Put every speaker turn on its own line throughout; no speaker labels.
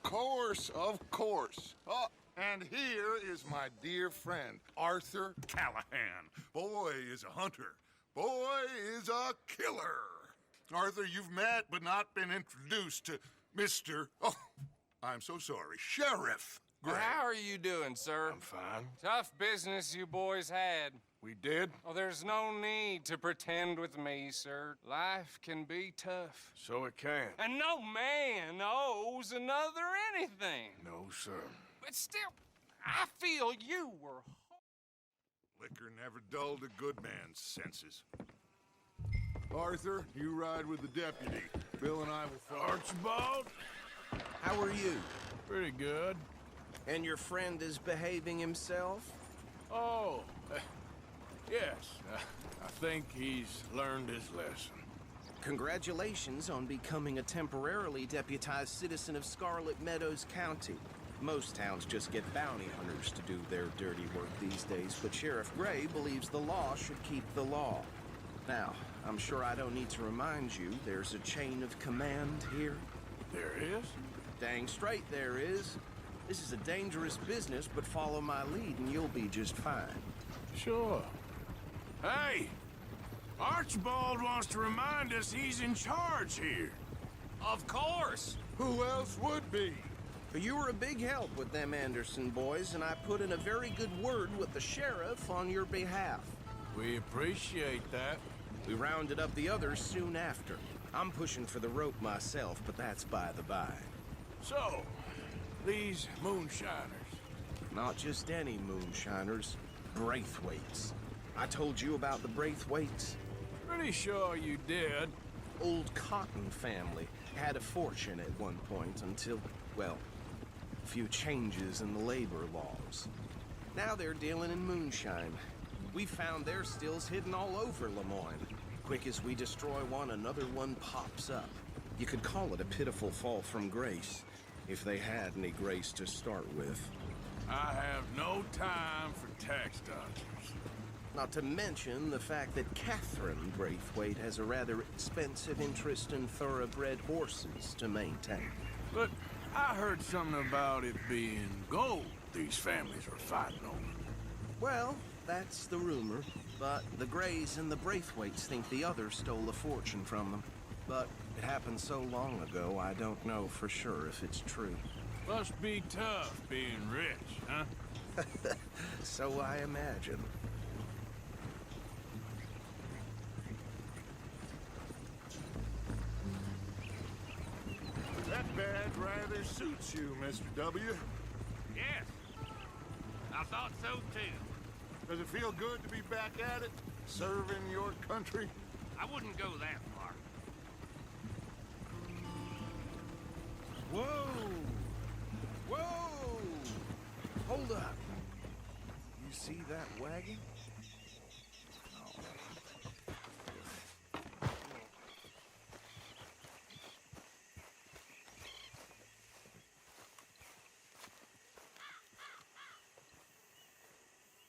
course, of course. Oh, and here is my dear friend, Arthur Callahan. Boy is a hunter. Boy is a killer. Arthur, you've met but not been introduced to Mr. Oh, I'm so sorry, Sheriff Gray.
How are you doing, sir?
I'm fine.
Tough business you boys had.
We did?
Oh, there's no need to pretend with me, sir. Life can be tough.
So it can.
And no man owes another anything.
No, sir.
But still, I feel you were...
Liquor never dulled a good man's senses. Arthur, you ride with the deputy. Bill and I will follow.
Archibald?
How are you?
Pretty good.
And your friend is behaving himself?
Oh, yes. I think he's learned his lesson.
Congratulations on becoming a temporarily deputized citizen of Scarlet Meadows County. Most towns just get bounty hunters to do their dirty work these days, but Sheriff Gray believes the law should keep the law. Now, I'm sure I don't need to remind you, there's a chain of command here.
There is?
Dang straight there is. This is a dangerous business, but follow my lead and you'll be just fine.
Sure. Hey! Archibald wants to remind us he's in charge here.
Of course!
Who else would be?
You were a big help with them Anderson boys, and I put in a very good word with the sheriff on your behalf.
We appreciate that.
We rounded up the others soon after. I'm pushing for the rope myself, but that's by the by.
So, these moonshiners.
Not just any moonshiners, Braithwaites. I told you about the Braithwaites?
Pretty sure you did.
Old Cotton family had a fortune at one point until, well, a few changes in the labor laws. Now they're dealing in moonshine. We found their stills hidden all over Lemoyne. Quick as we destroy one, another one pops up. You could call it a pitiful fall from grace, if they had any grace to start with.
I have no time for tax dodgers.
Not to mention the fact that Catherine Braithwaite has a rather expensive interest in thoroughbred horses to maintain.
But I heard something about it being gold these families are fighting over.
Well, that's the rumor, but the Grays and the Braithwaites think the others stole a fortune from them. But it happened so long ago, I don't know for sure if it's true.
Must be tough being rich, huh?
So I imagine.
That badge rather suits you, Mr. W.
Yes, I thought so too.
Does it feel good to be back at it, serving your country?
I wouldn't go that far.
Whoa! Whoa! Hold up. You see that wagon?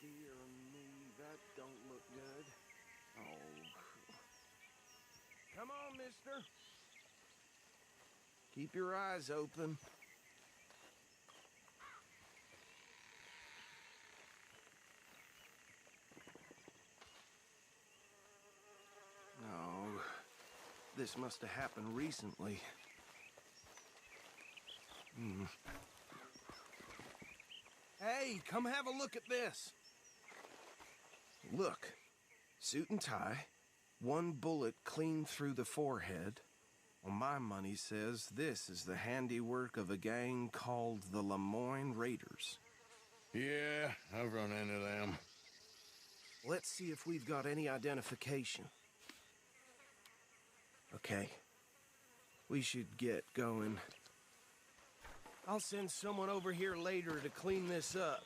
Dear me, that don't look good. Oh. Come on, mister. Keep your eyes open. No. This must have happened recently. Hey, come have a look at this. Look, suit and tie, one bullet clean through the forehead. Well, my money says this is the handiwork of a gang called the Lemoyne Raiders.
Yeah, I've run into them.
Let's see if we've got any identification. Okay. We should get going. I'll send someone over here later to clean this up.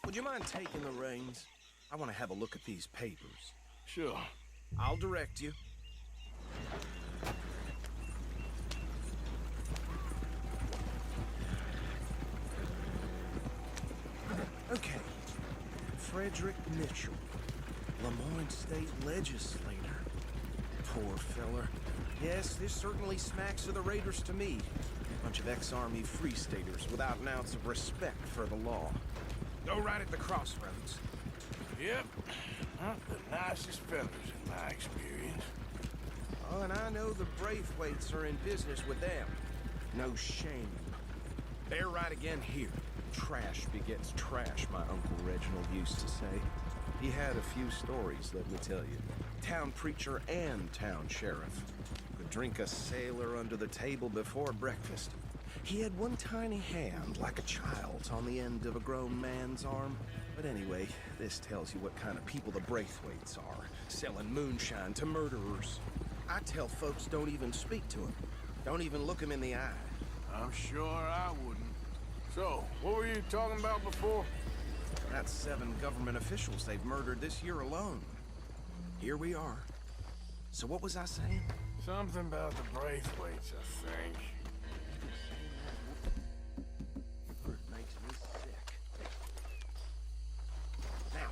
Would you mind taking the reins? I I want to have a look at these papers.
Sure.
I'll direct you. Okay. Frederick Mitchell, Lemoyne State Legislator. Poor feller. Yes, this certainly smacks of the Raiders to me. Bunch of ex-Army Free Staters without an ounce of respect for the law. Go right at the crossroads.
Yep. Not the nicest fellas in my experience.
Oh, and I know the Braithwaites are in business with them. No shame. They're right again here. Trash begets trash, my Uncle Reginald used to say. He had a few stories, let me tell you. Town preacher and town sheriff. Could drink a sailor under the table before breakfast. He had one tiny hand, like a child's, on the end of a grown man's arm. But anyway, this tells you what kind of people the Braithwaites are. Selling moonshine to murderers. I tell folks don't even speak to him. Don't even look him in the eye.
I'm sure I wouldn't. So, what were you talking about before?
That's 7 government officials they've murdered this year alone. Here we are. So what was I saying?
Something about the Braithwaites, I think.
It makes me sick. Now,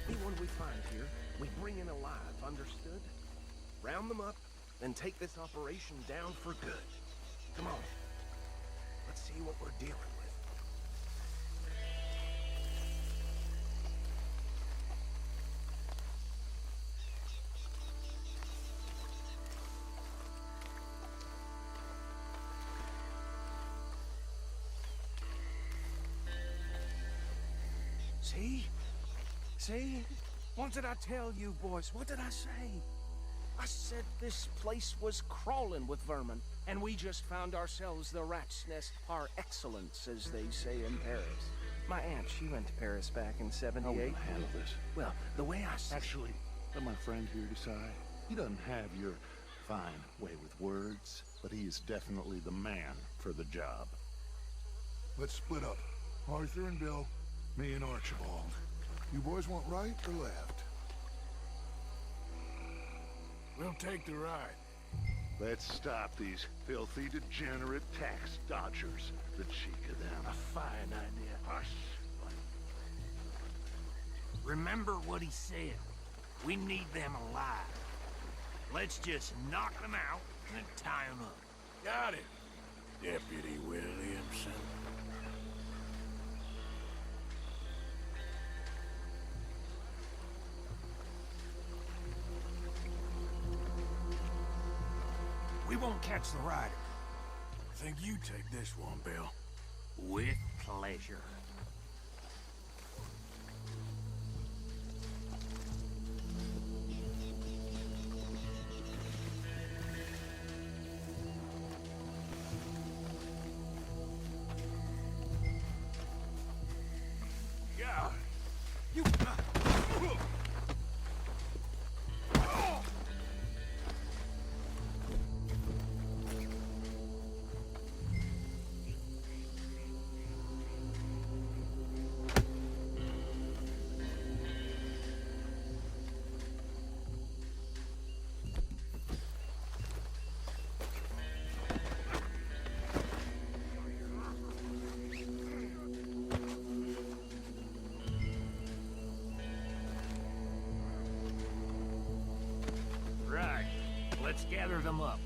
anyone we find here, we bring in alive, understood? Round them up, then take this operation down for good. Come on. Let's see what we're dealing with. See? See? What did I tell you, boys? What did I say? I said this place was crawling with vermin, and we just found ourselves the rat's nest par excellence, as they say in Paris. My aunt, she went to Paris back in '78.
How will you handle this?
Well, the way I see
Actually, let my friend here decide. He doesn't have your fine way with words, but he is definitely the man for the job.
Let's split up. Arthur and Bill, me and Archibald. You boys want right or left?
We'll take the ride.
Let's stop these filthy, degenerate tax dodgers. The cheek of them.
A fine idea.
Hush.
Remember what he said. We need them alive. Let's just knock them out and tie them up.
Got it, Deputy Williamson. We won't catch the rider. I think you take this one, Bill.
With pleasure.
Yeah. You.
Right. Let's gather them up.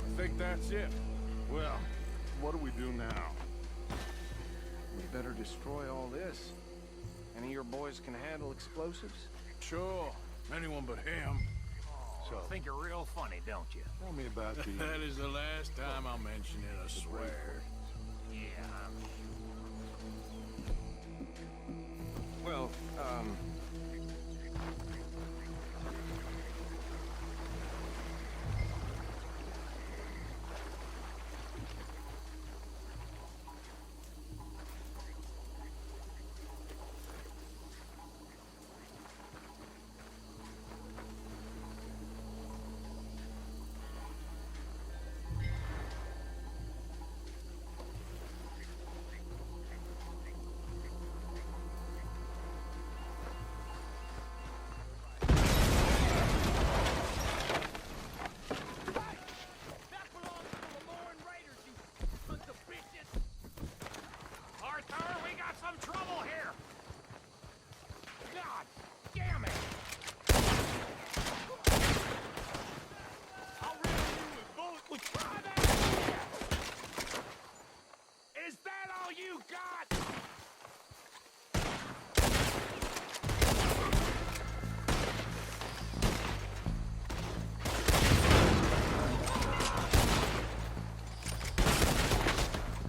I think that's it.
Well, what do we do now?
we better destroy all this. Any of your boys can handle explosives?
Sure. Anyone but him.
So,
Think you're real funny, don't you?
tell me about the...
That is the last time I'll mention it, I swear.
Yeah,
Well,
Arthur, we got some trouble here! God damn it! I'll rid you with bullets with try that! Is that all you got?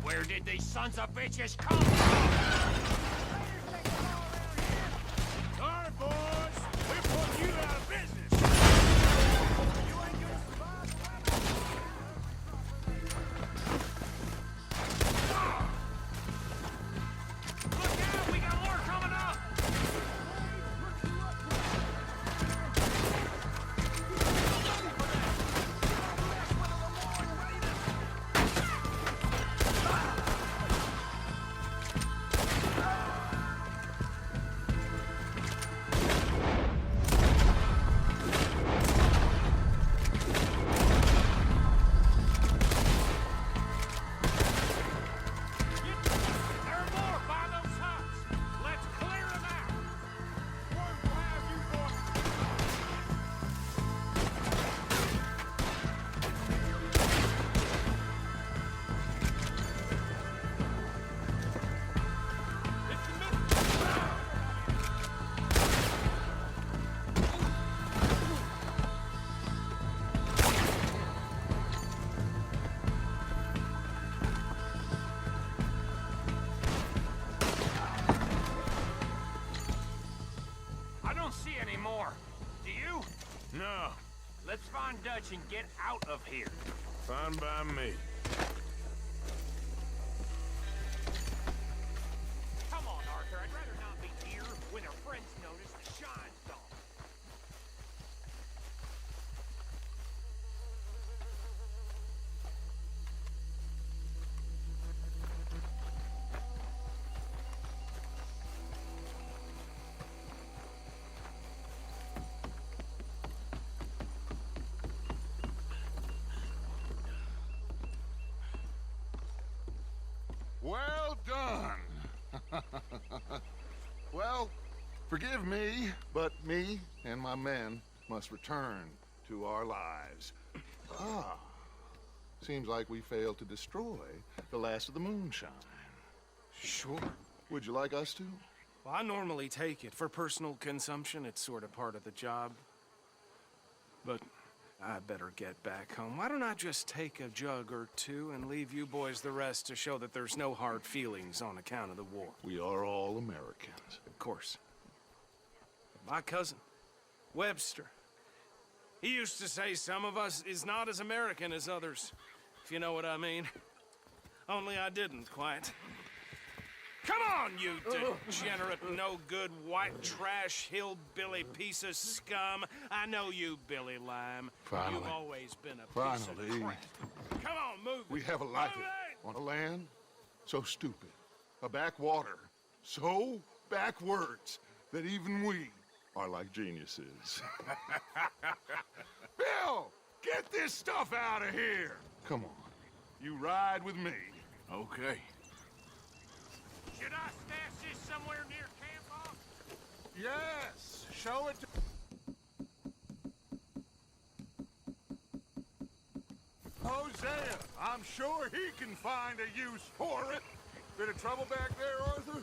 Where did these sons of bitches come from?
All right, boys. We're putting you out of business.
You ain't gonna survive the Look out! We got more coming up! There are more by those huts. Let's clear them out. Word will have you boys. It's the middle. I don't see any more. Do you?
No.
Let's find Dutch and get out of here.
Fine by me.
Come on, Arthur. I'd rather not be here when our friends notice the shine's gone.
Well done. Well, forgive me, but me and my men must return to our lives. Ah, seems like we failed to destroy the last of the moonshine.
Sure.
Would you like us to?
Well, I normally take it. For personal consumption, it's sort of part of the job. But I better get back home. Why don't I just take a jug or two and leave you boys the rest to show that there's no hard feelings on account of the war?
We are all Americans.
Of course. My cousin, Webster, he used to say some of us is not as American as others, if you know what I mean. Only I didn't quite. Come on, you degenerate, no-good, white trash, hillbilly piece of scum. I know you, Billy Lime.
Finally.
You've always been a piece of
Finally.
crap. Come on, move
We
it.
have a life
Move it.
on a land so stupid, a backwater so backwards that even we are like geniuses. Bill, get this stuff out of here. Come on, you ride with me.
Okay.
Should I stash this somewhere near camp off?
Yes, show it to... Hosea, I'm sure he can find a use for it. Bit of trouble back there, Arthur?